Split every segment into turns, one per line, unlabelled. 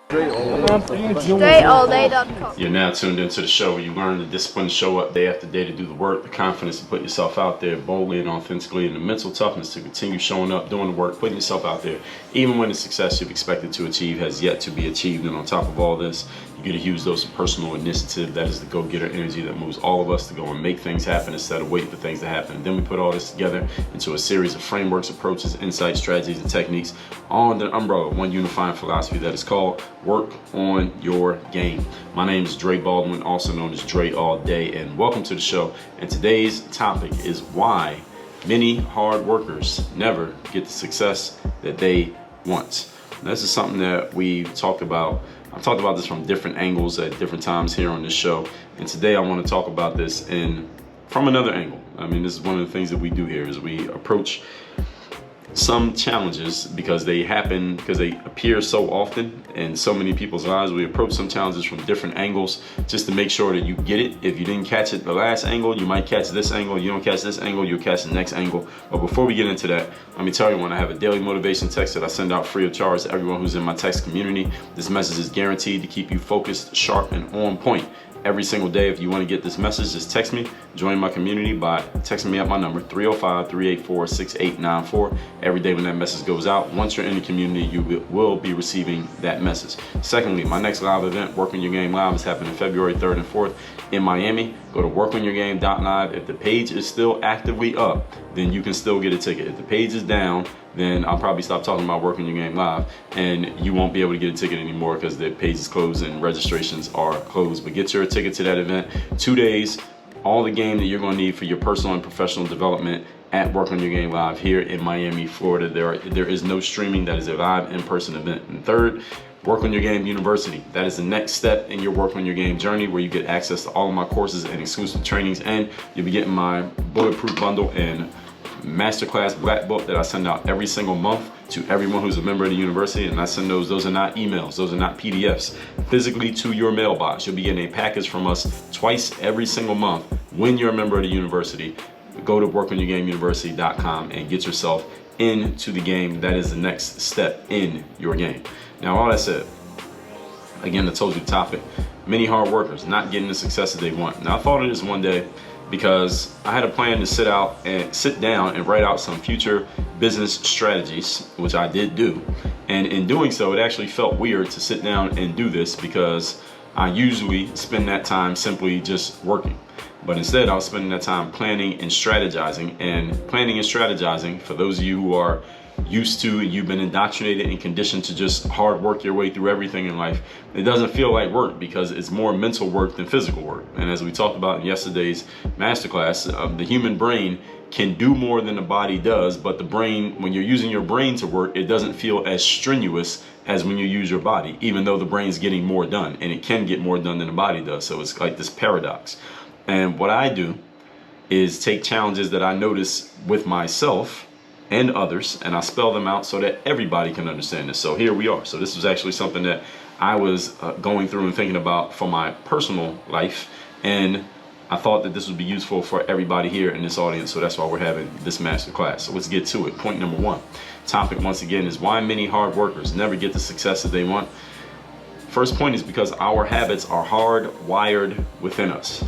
StraighTAllDay.com.
You're now tuned into the show where you learn the discipline to show up day after day to do the work, the confidence to put yourself out there boldly and authentically, and the mental toughness to continue showing up, doing the work, putting yourself out there, even when the success you've expected to achieve has yet to be achieved. And on top of all this, you get a huge dose of personal initiative. That is the go-getter energy that moves all of us to go and make things happen instead of waiting for things to happen. And then we put all this together into a series of frameworks, approaches, insights, strategies, and techniques on the umbrella of one unifying philosophy that is called Work on Your Game. My name is Baldwin, also known as Dre All Day, and welcome to the show. And today's topic is why many hard workers never get the success that they want. Now, this is something that we talked about. I've talked about this from different angles at different times here on this show, and today I want to talk about this from another angle. I mean, this is one of the things that we do here is we approach some challenges because they appear so often in so many people's lives. We approach some challenges from different angles just to make sure that you get it. If you didn't catch it the last angle, you might catch this angle. You don't catch this angle, you'll catch the next angle. But before we get into that, let me tell you, when I have a daily motivation text that I send out free of charge to everyone who's in my text community. This message is guaranteed to keep you focused, sharp, and on point every single day. If you want to get this message, just text me. Join my community by texting me at my number 305-384-6894 every day when that message goes out. Once you're in the community, you will be receiving that message. Secondly, my next live event, Work on Your Game Live, is happening February 3rd and 4th in Miami. Go to workonyourgame.live. If the page is still actively up, then you can still get a ticket. If the page is down, then I'll probably stop talking about Work on Your Game Live, and you won't be able to get a ticket anymore because the page is closed and registrations are closed. But get your ticket to that event. 2 days, all the game that you're going to need for your personal and professional development at Work on Your Game Live here in Miami, Florida. There is no streaming. That is a live in-person event. And third, Work on Your Game University. That is the next step in your Work on Your Game journey, where you get access to all of my courses and exclusive trainings, and you'll be getting my bulletproof bundle and masterclass black book that I send out every single month to everyone who's a member of the university. And I send those are not emails, those are not PDFs, physically to your mailbox. You'll be getting a package from us twice every single month when you're a member of the university. Go to workonyourgameuniversity.com and get yourself into the game. That is the next step in your game. Now, all that said, again, I told you the topic, many hard workers not getting the success that they want. Now, I thought of this one day because I had a plan to sit down and write out some future business strategies, which I did do. And in doing so, it actually felt weird to sit down and do this because I usually spend that time simply just working. But instead, I was spending that time planning and strategizing. And planning and strategizing, for those of you who are used to, you've been indoctrinated and conditioned to just hard work your way through everything in life, it doesn't feel like work because it's more mental work than physical work. And as we talked about in yesterday's masterclass, the human brain can do more than the body does, but the brain, when you're using your brain to work, it doesn't feel as strenuous as when you use your body, even though the brain's getting more done, and it can get more done than the body does. So it's like this paradox. And what I do is take challenges that I notice with myself and others, and I spell them out so that everybody can understand this. So here we are. So this was actually something that I was going through and thinking about for my personal life, and I thought that this would be useful for everybody here in this audience. So that's why we're having this master class. So let's get to it. Point number one. Topic once again is why many hard workers never get the success that they want. First point is because our habits are hardwired within us.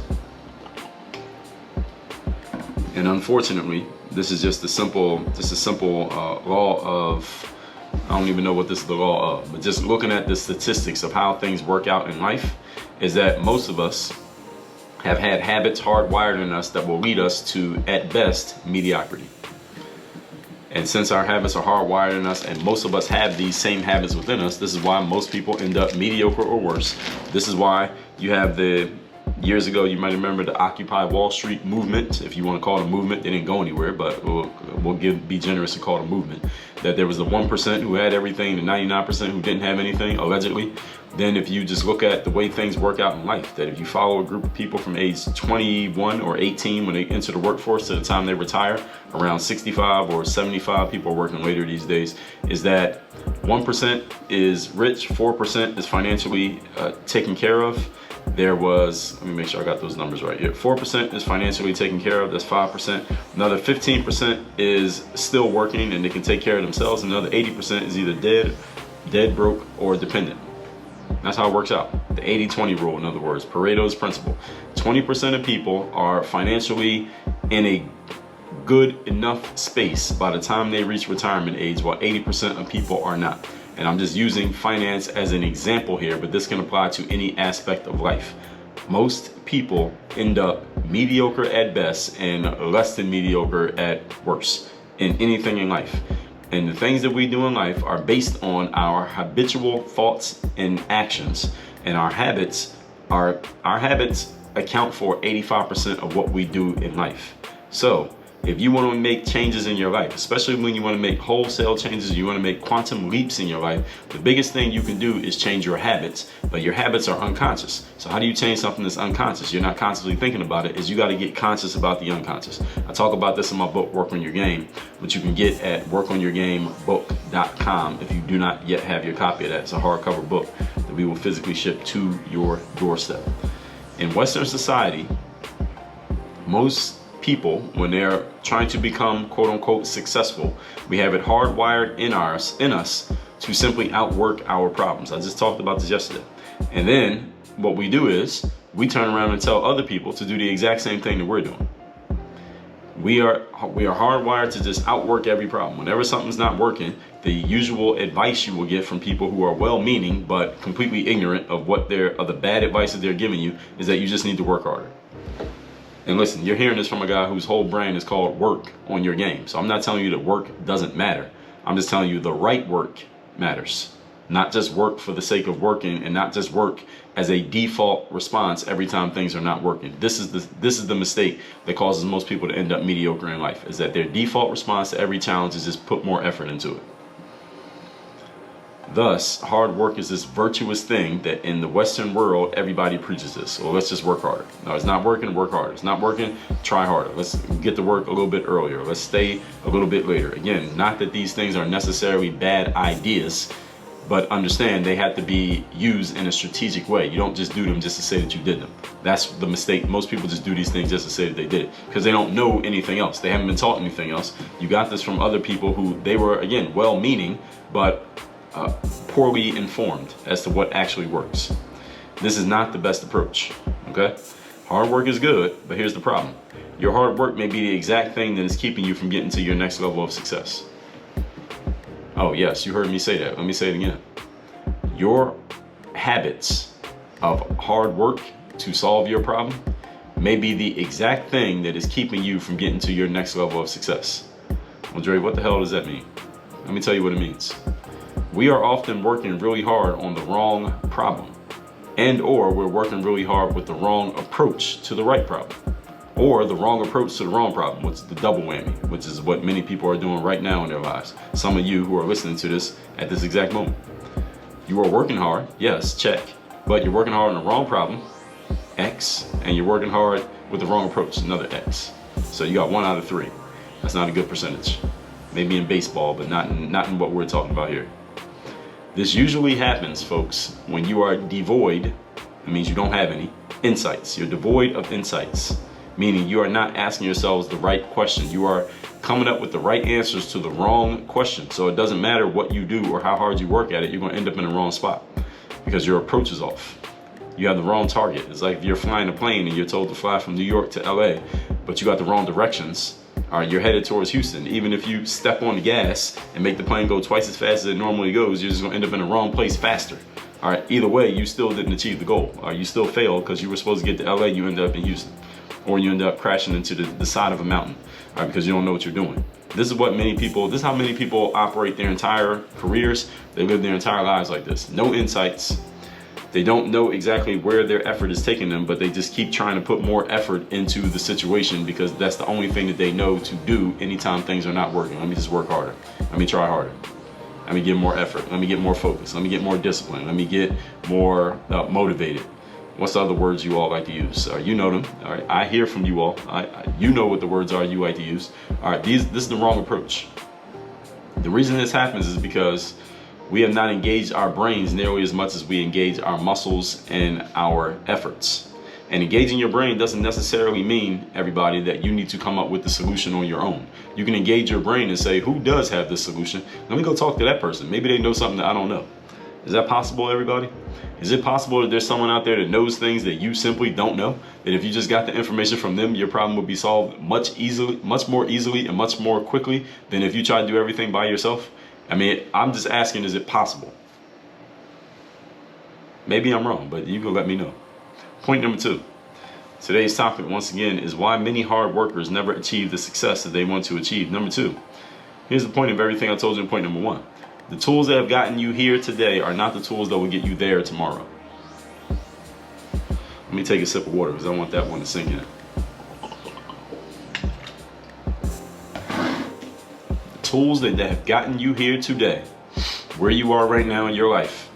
And unfortunately, this is just a simple law of, I don't even know what this is the law of, but just looking at the statistics of how things work out in life, is that most of us have had habits hardwired in us that will lead us to, at best, mediocrity. And since our habits are hardwired in us, and most of us have these same habits within us, this is why most people end up mediocre or worse. This is why you have years ago, you might remember the Occupy Wall Street movement. If you want to call it a movement, they didn't go anywhere, but we'll be generous and call it a movement. That there was the 1% who had everything, the 99% who didn't have anything, allegedly. Then if you just look at the way things work out in life, that if you follow a group of people from age 21 or 18 when they enter the workforce to the time they retire, around 65 or 75 people are working later these days, is that 1% is rich, 4% is financially taken care of. There was, let me make sure I got those numbers right here. 4% is financially taken care of, that's 5%. Another 15% is still working and they can take care of themselves. Another 80% is either dead, broke, or dependent. That's how it works out. The 80-20 rule, in other words, Pareto's principle. 20% of people are financially in a good enough space by the time they reach retirement age, while 80% of people are not. And I'm just using finance as an example here, but this can apply to any aspect of life. Most people end up mediocre at best and less than mediocre at worst in anything in life. And the things that we do in life are based on our habitual thoughts and actions. And our habits account for 85% of what we do in life. So if you want to make changes in your life, especially when you want to make wholesale changes, you want to make quantum leaps in your life, the biggest thing you can do is change your habits, but your habits are unconscious. So how do you change something that's unconscious? You're not consciously thinking about it, is you got to get conscious about the unconscious. I talk about this in my book, Work on Your Game, which you can get at workonyourgamebook.com if you do not yet have your copy of that. It's a hardcover book that we will physically ship to your doorstep. In Western society, most people, when they're trying to become quote unquote successful, we have it hardwired in us to simply outwork our problems. I just talked about this yesterday. And then what we do is we turn around and tell other people to do the exact same thing that we're doing. We are hardwired to just outwork every problem. Whenever something's not working, the usual advice you will get from people who are well-meaning but completely ignorant of the bad advice that they're giving you is that you just need to work harder. And listen, you're hearing this from a guy whose whole brand is called Work on Your Game. So I'm not telling you that work doesn't matter. I'm just telling you the right work matters. Not just work for the sake of working, and not just work as a default response every time things are not working. This is the mistake that causes most people to end up mediocre in life, is that their default response to every challenge is just put more effort into it. Thus, hard work is this virtuous thing that in the Western world, everybody preaches this. Well, let's just work harder. No, it's not working, work harder. It's not working, try harder. Let's get to work a little bit earlier. Let's stay a little bit later. Again, not that these things are necessarily bad ideas, but understand they have to be used in a strategic way. You don't just do them just to say that you did them. That's the mistake. Most people just do these things just to say that they did it because they don't know anything else. They haven't been taught anything else. You got this from other people who they were, again, well-meaning, but poorly informed as to what actually works. This is not the best approach, okay? Hard work is good, but here's the problem. Your hard work may be the exact thing that is keeping you from getting to your next level of success. Oh yes, you heard me say that. Let me say it again. Your habits of hard work to solve your problem may be the exact thing that is keeping you from getting to your next level of success. Well, Dre, what the hell does that mean? Let me tell you what it means. We are often working really hard on the wrong problem, and or we're working really hard with the wrong approach to the right problem, or the wrong approach to the wrong problem, which is the double whammy, which is what many people are doing right now in their lives. Some of you who are listening to this at this exact moment. You are working hard, yes, check, but you're working hard on the wrong problem, X, and you're working hard with the wrong approach, another X. So you got 1 out of 3. That's not a good percentage. Maybe in baseball, but not in what we're talking about here. This usually happens, folks, when you are devoid. It means you don't have any insights. You're devoid of insights, meaning you are not asking yourselves the right question. You are coming up with the right answers to the wrong question. So it doesn't matter what you do or how hard you work at it, you're going to end up in the wrong spot because your approach is off. You have the wrong target. It's like if you're flying a plane and you're told to fly from New York to LA, but you got the wrong directions. All right, you're headed towards Houston. Even if you step on the gas and make the plane go twice as fast as it normally goes, you're just gonna end up in the wrong place faster. All right, either way, you still didn't achieve the goal. You still failed because you were supposed to get to LA, you ended up in Houston. Or you end up crashing into the side of a mountain, all right, because you don't know what you're doing. This is how many people operate their entire careers. They live their entire lives like this. No insights. They don't know exactly where their effort is taking them, but they just keep trying to put more effort into the situation because that's the only thing that they know to do anytime things are not working. Let me just work harder. Let me try harder. Let me get more effort. Let me get more focus. Let me get more discipline. Let me get more motivated. What's the other words you all like to use? You know them. All right. I hear from you all. You know what the words are you like to use. All right. This is the wrong approach. The reason this happens is because we have not engaged our brains nearly as much as we engage our muscles and our efforts. And engaging your brain doesn't necessarily mean, everybody, that you need to come up with the solution on your own. You can engage your brain and say, who does have this solution? Let me go talk to that person. Maybe they know something that I don't know. Is that possible, everybody? Is it possible that there's someone out there that knows things that you simply don't know? That if you just got the information from them, your problem would be solved much more easily, and much more quickly than if you try to do everything by yourself? I mean, I'm just asking, is it possible? Maybe I'm wrong, but you can let me know. Point number 2. Today's topic, once again, is why many hard workers never achieve the success that they want to achieve. Number 2. Here's the point of everything I told you in point number 1. The tools that have gotten you here today are not the tools that will get you there tomorrow. Let me take a sip of water because I want that one to sink in. The tools that have gotten you here today, where you are right now in your life,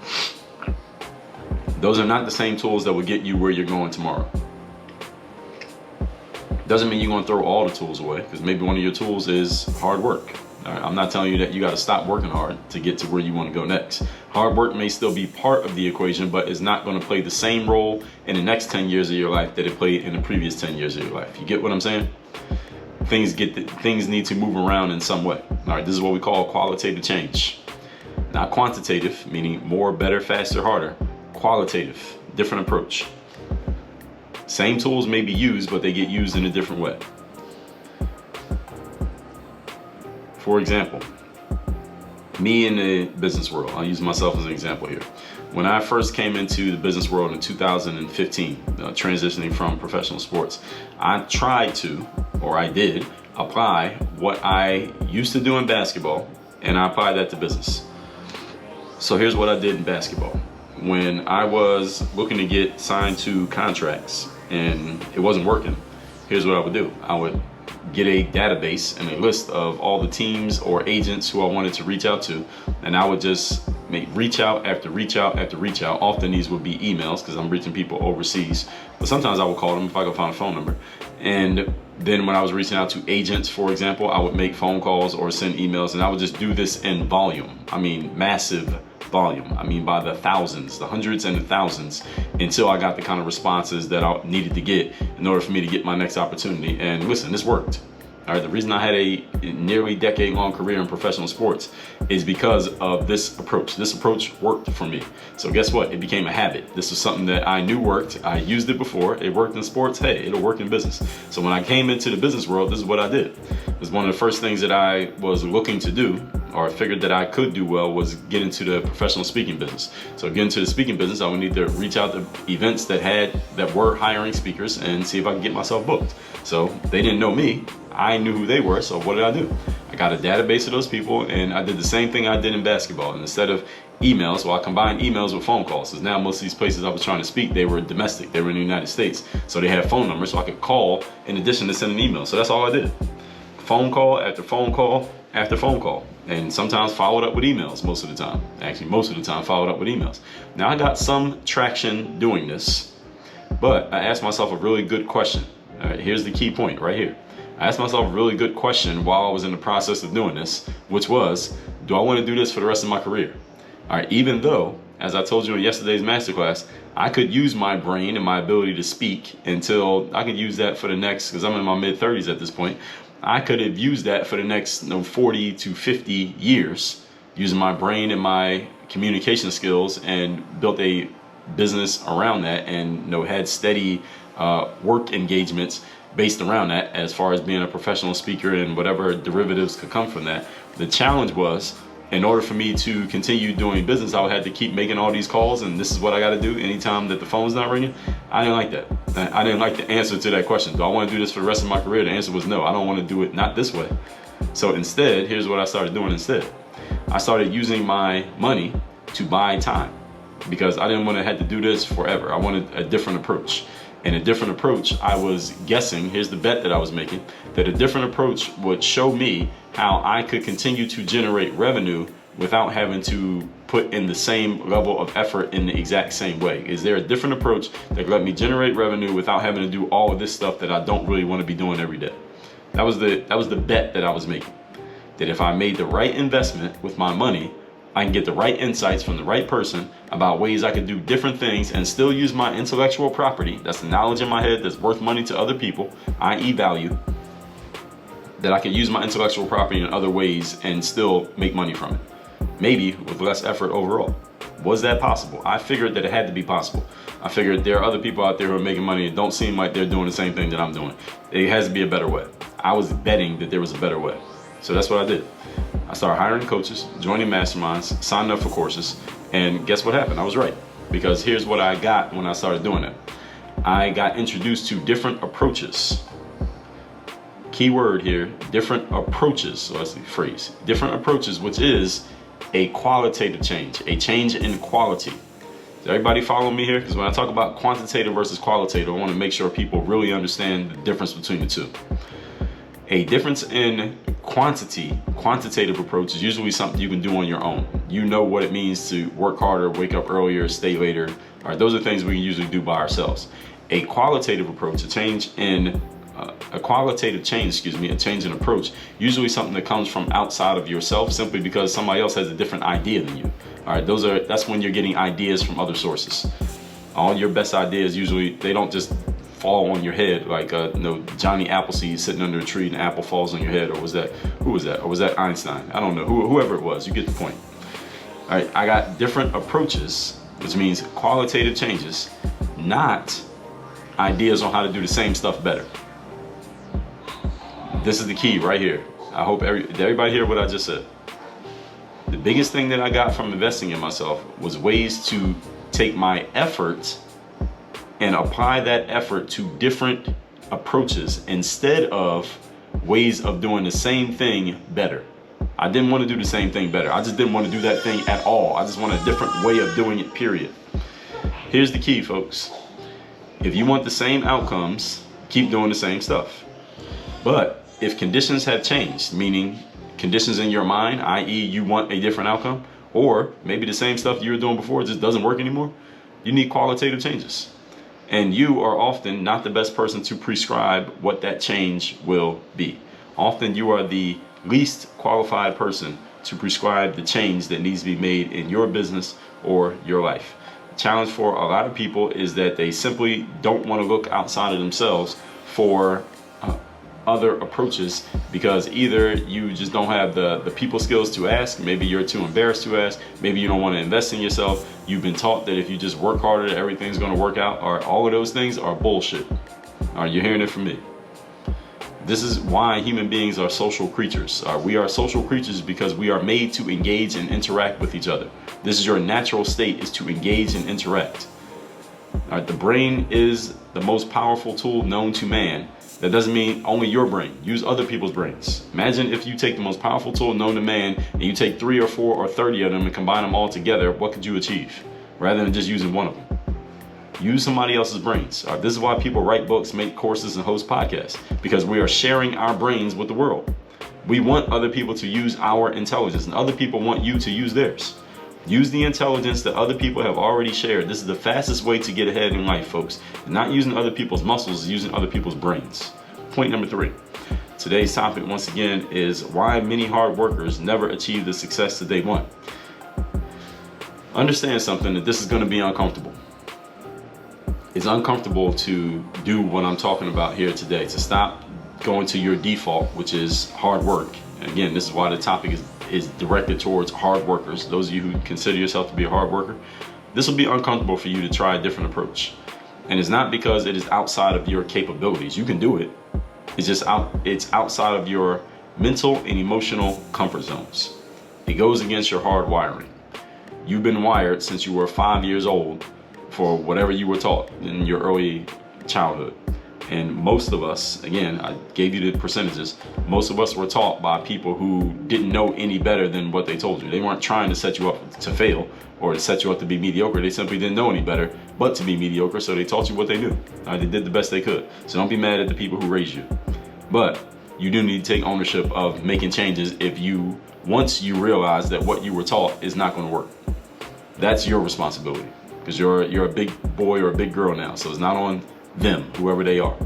those are not the same tools that will get you where you're going tomorrow. Doesn't mean you're going to throw all the tools away, because maybe one of your tools is hard work. I'm not telling you that you got to stop working hard to get to where you want to go next. Hard work may still be part of the equation, but it's not going to play the same role in the next 10 years of your life that it played in the previous 10 years of your life. You get what I'm saying? Things need to move around in some way. All right, this is what we call qualitative change. Not quantitative, meaning more, better, faster, harder. Qualitative, different approach. Same tools may be used, but they get used in a different way. For example, me in the business world, I'll use myself as an example here. When I first came into the business world in 2015, transitioning from professional sports, I did apply what I used to do in basketball, and I applied that to business. So here's what I did in basketball. When I was looking to get signed to contracts and it wasn't working, here's what I would do. I would get a database and a list of all the teams or agents who I wanted to reach out to, and I would just reach out after reach out after reach out. Often these would be emails because I'm reaching people overseas, but sometimes I would call them if I could find a phone number. And then when I was reaching out to agents, for example, I would make phone calls or send emails, and I would just do this in volume. I mean, massive volume. I mean, by the thousands, the hundreds and the thousands, until I got the kind of responses that I needed to get in order for me to get my next opportunity. And listen, this worked. All right, the reason I had a nearly decade-long career in professional sports is because of this approach. This approach worked for me. So guess what? It became a habit. This was something that I knew worked. I used it before. It worked in sports. Hey, it'll work in business. So when I came into the business world, this is what I did. It was one of the first things that I was looking to do, or figured that I could do well, was get into the professional speaking business. So get into the speaking business, I would need to reach out to events that were hiring speakers and see if I could get myself booked. So they didn't know me. I knew who they were, so what did I do? I got a database of those people, and I did the same thing I did in basketball. And instead of emails, well, I combined emails with phone calls, because now most of these places I was trying to speak, they were domestic, they were in the United States, so they had phone numbers, so I could call in addition to sending emails. So that's all I did. Phone call after phone call after phone call, and sometimes followed up with emails most of the time. Actually, most of the time followed up with emails. Now, I got some traction doing this, but I asked myself a really good question. All right, here's the key point right here. I asked myself a really good question while I was in the process of doing this, which was, do I want to do this for the rest of my career? All right, even though, as I told you in yesterday's masterclass, I could use my brain and my ability to speak until I could use that for the next, because I'm in my mid-30s at this point, I could have used that for the next 40 to 50 years, using my brain and my communication skills, and built a business around that, and had steady work engagements based around that, as far as being a professional speaker and whatever derivatives could come from that. The challenge was, in order for me to continue doing business, I would have to keep making all these calls, and this is what I got to do anytime that the phone's not ringing. I didn't like that. I didn't like the answer to that question. Do I want to do this for the rest of my career? The answer was no. I don't want to do it, not this way. So instead, here's what I started doing instead. I started using my money to buy time, because I didn't want to have to do this forever. I wanted a different approach. And a different approach, I was guessing, here's the bet that I was making, that a different approach would show me how I could continue to generate revenue without having to put in the same level of effort in the exact same way. Is there a different approach that could let me generate revenue without having to do all of this stuff that I don't really want to be doing every day? That was the bet that I was making. That if I made the right investment with my money, I can get the right insights from the right person about ways I could do different things and still use my intellectual property, that's the knowledge in my head that's worth money to other people, i.e. value, that I could use my intellectual property in other ways and still make money from it. maybe with less effort overall. Was that possible? I figured that it had to be possible. I figured there are other people out there who are making money and don't seem like they're doing the same thing that I'm doing. It has to be a better way. I was betting that there was a better way. So that's what I did. I started hiring coaches, joining masterminds, signing up for courses, and guess what happened? I was right. Because here's what I got when I started doing it. I got introduced to different approaches. Key word here, different approaches. So that's the phrase. Different approaches, which is a qualitative change, a change in quality. Does everybody follow me here? Because when I talk about quantitative versus qualitative, I want to make sure people really understand the difference between the two. A difference in quantitative approach is usually something you can do on your own. You know what it means to work harder, wake up earlier, stay later. All right, those are things we can usually do by ourselves. A qualitative approach, a change in approach, usually something that comes from outside of yourself simply because somebody else has a different idea than you. All right, that's when you're getting ideas from other sources. All your best ideas usually, they don't just fall on your head like Johnny Appleseed sitting under a tree and an apple falls on your head, or who was that? Or was that Einstein? I don't know, whoever it was, you get the point. All right, I got different approaches, which means qualitative changes, not ideas on how to do the same stuff better. This is the key right here. I hope everybody hear what I just said. The biggest thing that I got from investing in myself was ways to take my effort and apply that effort to different approaches instead of ways of doing the same thing better. I didn't want to do the same thing better. I just didn't want to do that thing at all. I just want a different way of doing it, period. Here's the key, folks. If you want the same outcomes, keep doing the same stuff. But if conditions have changed, meaning conditions in your mind, i.e. you want a different outcome, or maybe the same stuff you were doing before just doesn't work anymore, you need qualitative changes. And you are often not the best person to prescribe what that change will be. Often you are the least qualified person to prescribe the change that needs to be made in your business or your life. The challenge for a lot of people is that they simply don't want to look outside of themselves for other approaches, because either you just don't have the people skills to ask, maybe you're too embarrassed to ask, maybe you don't want to invest in yourself, you've been taught that if you just work harder everything's going to work out, or all of those things are bullshit. Are you hearing it from me? This is why human beings are social creatures. We are social creatures because we are made to engage and interact with each other. This is your natural state, is to engage and interact. All right, the brain is the most powerful tool known to man. That doesn't mean only your brain. Use other people's brains. Imagine if you take the most powerful tool known to man and you take 3 or 4 or 30 of them and combine them all together, what could you achieve? Rather than just using one of them. Use somebody else's brains. This is why people write books, make courses, and host podcasts, because we are sharing our brains with the world. We want other people to use our intelligence, and other people want you to use theirs. Use the intelligence that other people have already shared. This is the fastest way to get ahead in life, folks. Not using other people's muscles, using other people's brains. Point number 3. Today's topic, once again, is why many hard workers never achieve the success that they want. Understand something, that this is going to be uncomfortable. It's uncomfortable to do what I'm talking about here today, to stop going to your default, which is hard work. And again, this is why the topic is directed towards hard workers. Those of you who consider yourself to be a hard worker, this will be uncomfortable for you to try a different approach. And it's not because it is outside of your capabilities. You can do it. It's outside of your mental and emotional comfort zones. It goes against your hard wiring. You've been wired since you were 5 years old for whatever you were taught in your early childhood. And most of us, again, I gave you the percentages, most of us were taught by people who didn't know any better than what they told you. They weren't trying to set you up to fail or to set you up to be mediocre. They simply didn't know any better but to be mediocre, so they taught you what they knew. They did the best they could. So don't be mad at the people who raised you. But you do need to take ownership of making changes once you realize that what you were taught is not going to work. That's your responsibility, because you're a big boy or a big girl now, so it's not on them, whoever they are.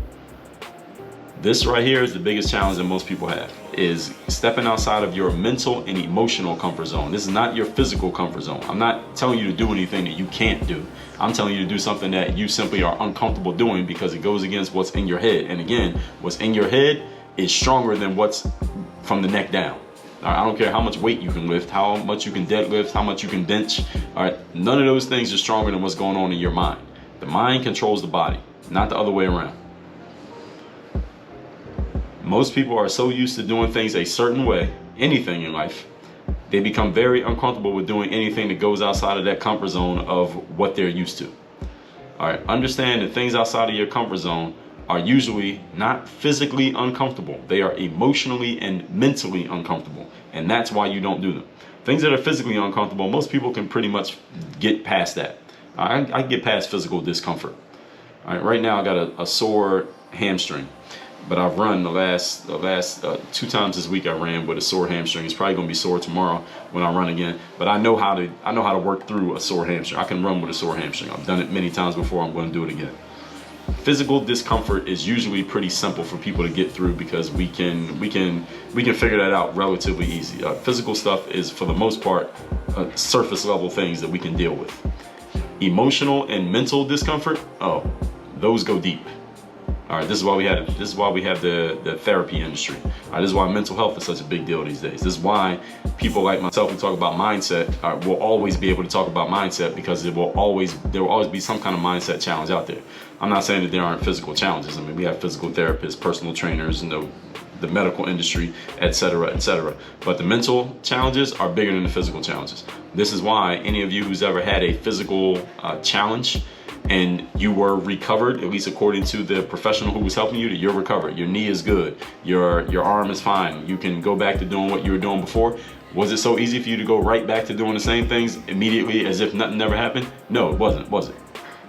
This right here is the biggest challenge that most people have, is stepping outside of your mental and emotional comfort zone. This is not your physical comfort zone. I'm not telling you to do anything that you can't do. I'm telling you to do something that you simply are uncomfortable doing because it goes against what's in your head. And again, what's in your head is stronger than what's from the neck down. All right, I don't care how much weight you can lift, how much you can deadlift, how much you can bench. All right, none of those things are stronger than what's going on in your mind. The mind controls the body, not the other way around. Most people are so used to doing things a certain way, anything in life, they become very uncomfortable with doing anything that goes outside of that comfort zone of what they're used to. All right, understand that things outside of your comfort zone are usually not physically uncomfortable. They are emotionally and mentally uncomfortable. And that's why you don't do them. Things that are physically uncomfortable, most people can pretty much get past that. I get past physical discomfort. All right, right now I got a sore hamstring, but I've run the last 2 times this week. I ran with a sore hamstring. It's probably gonna be sore tomorrow when I run again. But I know how to work through a sore hamstring. I can run with a sore hamstring. I've done it many times before. I'm going to do it again. Physical discomfort is usually pretty simple for people to get through because we can figure that out relatively easy. Physical stuff is, for the most part, surface level things that we can deal with. Emotional and mental discomfort, oh, those go deep. All right, this is why we have the therapy industry. All right, this is why mental health is such a big deal these days. This is why people like myself who talk about mindset will always be able to talk about mindset, because there will always be some kind of mindset challenge out there. I'm not saying that there aren't physical challenges. I mean, we have physical therapists, personal trainers, the medical industry, etc., etc. But the mental challenges are bigger than the physical challenges. This is why any of you who's ever had a physical challenge and you were recovered, at least according to the professional who was helping you, that you're recovered. Your knee is good. Your arm is fine. You can go back to doing what you were doing before. Was it so easy for you to go right back to doing the same things immediately as if nothing ever happened? No, it wasn't, was it?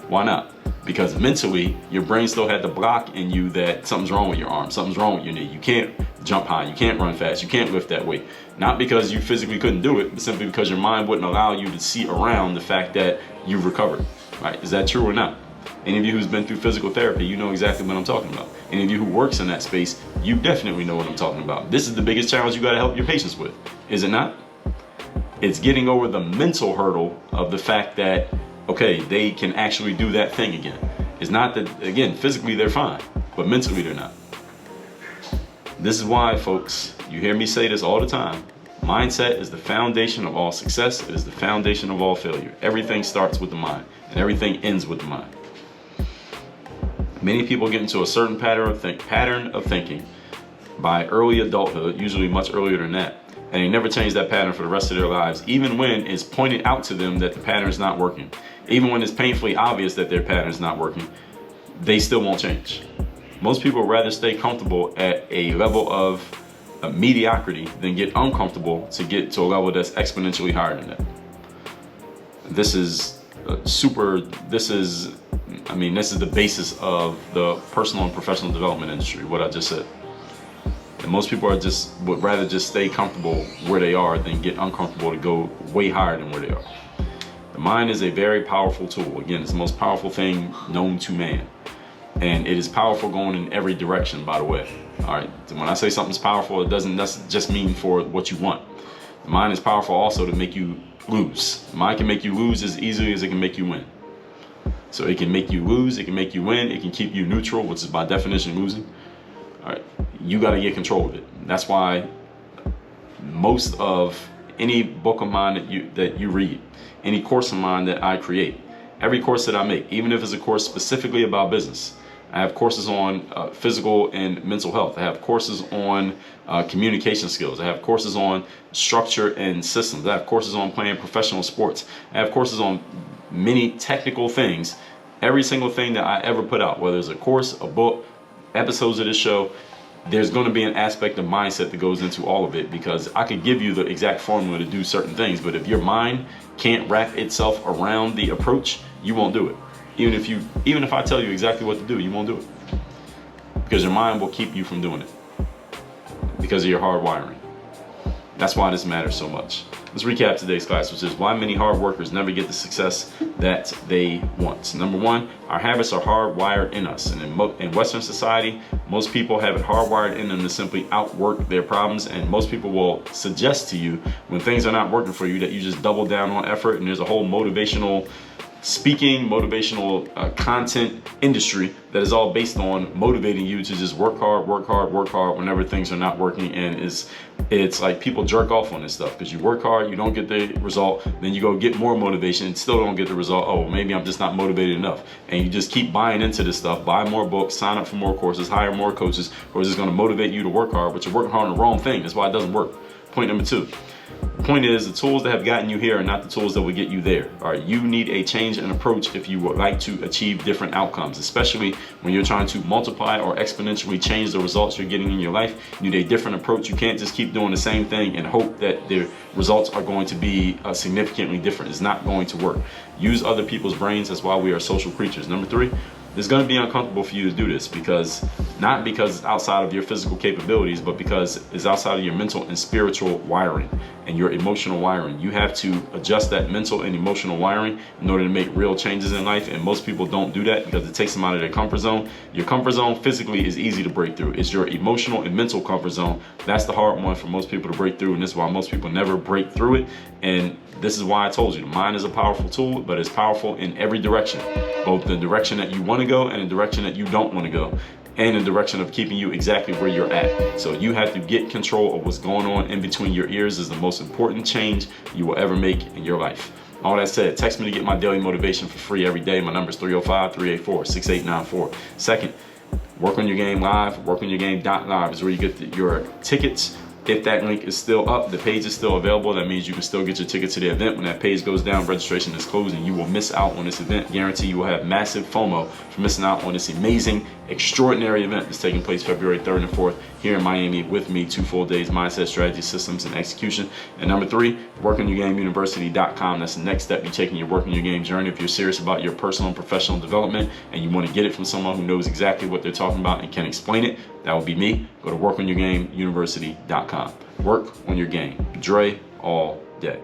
Why not? Because mentally, your brain still had the block in you that something's wrong with your arm, something's wrong with your knee. You can't jump high, you can't run fast, you can't lift that weight. Not because you physically couldn't do it, but simply because your mind wouldn't allow you to see around the fact that you've recovered. Right? Is that true or not? Any of you who's been through physical therapy, you know exactly what I'm talking about. Any of you who works in that space, you definitely know what I'm talking about. This is the biggest challenge you got to help your patients with, is it not? It's getting over the mental hurdle of the fact that, okay, they can actually do that thing again. It's not that, again, physically they're fine, but mentally they're not. This is why, folks, you hear me say this all the time. Mindset is the foundation of all success. It is the foundation of all failure. Everything starts with the mind, and everything ends with the mind. Many people get into a certain pattern of thinking by early adulthood, usually much earlier than that, and they never change that pattern for the rest of their lives, even when it's pointed out to them that the pattern is not working. Even when it's painfully obvious that their pattern is not working, they still won't change. Most people would rather stay comfortable at a level of mediocrity than get uncomfortable to get to a level that's exponentially higher than that. This is the basis of the personal and professional development industry, what I just said. And most people would rather just stay comfortable where they are than get uncomfortable to go way higher than where they are. The mind is a very powerful tool. Again, it's the most powerful thing known to man. And it is powerful going in every direction, by the way. All right, when I say something's powerful, it doesn't just mean for what you want. The mind is powerful also to make you lose. The mind can make you lose as easily as it can make you win. So it can make you lose, it can make you win, it can keep you neutral, which is by definition losing. All right, you got to get control of it. That's why most of any book of mine that you read, any course of mine that I create, every course that I make, even if it's a course specifically about business, I have courses on physical and mental health. I have courses on communication skills. I have courses on structure and systems. I have courses on playing professional sports. I have courses on many technical things. Every single thing that I ever put out, whether it's a course, a book, episodes of this show, there's going to be an aspect of mindset that goes into all of it, because I could give you the exact formula to do certain things, but if your mind can't wrap itself around the approach, you won't do it. Even if I tell you exactly what to do, you won't do it, because your mind will keep you from doing it because of your hard wiring. That's why this matters so much. Let's recap today's class, which is why many hard workers never get the success that they want. Number one, our habits are hardwired in us, and in Western society, most people have it hardwired in them to simply outwork their problems, and most people will suggest to you when things are not working for you that you just double down on effort, and there's a whole motivational speaking, motivational content industry that is all based on motivating you to just work hard whenever things are not working. And it's like people jerk off on this stuff because you work hard, you don't get the result, then you go get more motivation and still don't get the result. Oh, maybe I'm just not motivated enough. And you just keep buying into this stuff, buy more books, sign up for more courses, hire more coaches, or it's just going to motivate you to work hard, but you're working hard on the wrong thing. That's why it doesn't work. Point number 2. The point is, the tools that have gotten you here are not the tools that will get you there. All right, you need a change in approach if you would like to achieve different outcomes, especially when you're trying to multiply or exponentially change the results you're getting in your life. You need a different approach. You can't just keep doing the same thing and hope that the results are going to be significantly different. It's not going to work. Use other people's brains. That's why we are social creatures. Number 3, it's going to be uncomfortable for you to do this, because not because it's outside of your physical capabilities, but because it's outside of your mental and spiritual wiring and your emotional wiring. You have to adjust that mental and emotional wiring in order to make real changes in life, and most people don't do that because it takes them out of their comfort zone. Your comfort zone physically is easy to break through. It's your emotional and mental comfort zone. That's the hard one for most people to break through, and this is why most people never break through it. And this is why I told you, the mind is a powerful tool, but it's powerful in every direction, both the direction that you want to go and the direction that you don't want to go, and the direction of keeping you exactly where you're at. So you have to get control of what's going on in between your ears. Is the most important change you will ever make in your life. All that said, text me to get my daily motivation for free every day. My number is 305-384-6894. Second, Work on Your Game Live. Workonyourgame.live is where you get your tickets. If that link is still up, the page is still available. That means you can still get your ticket to the event. When that page goes down, registration is closed and you will miss out on this event. Guarantee you will have massive FOMO for missing out on this amazing, extraordinary event that's taking place February 3rd and 4th here in Miami with me. 2 full days, mindset, strategy, systems, and execution. And number 3, workonyourgameuniversity.com. That's the next step you take in your Work on Your Game journey. If you're serious about your personal and professional development and you want to get it from someone who knows exactly what they're talking about and can explain it, that would be me. Go to workonyourgameuniversity.com. Work on your game. Dre all day.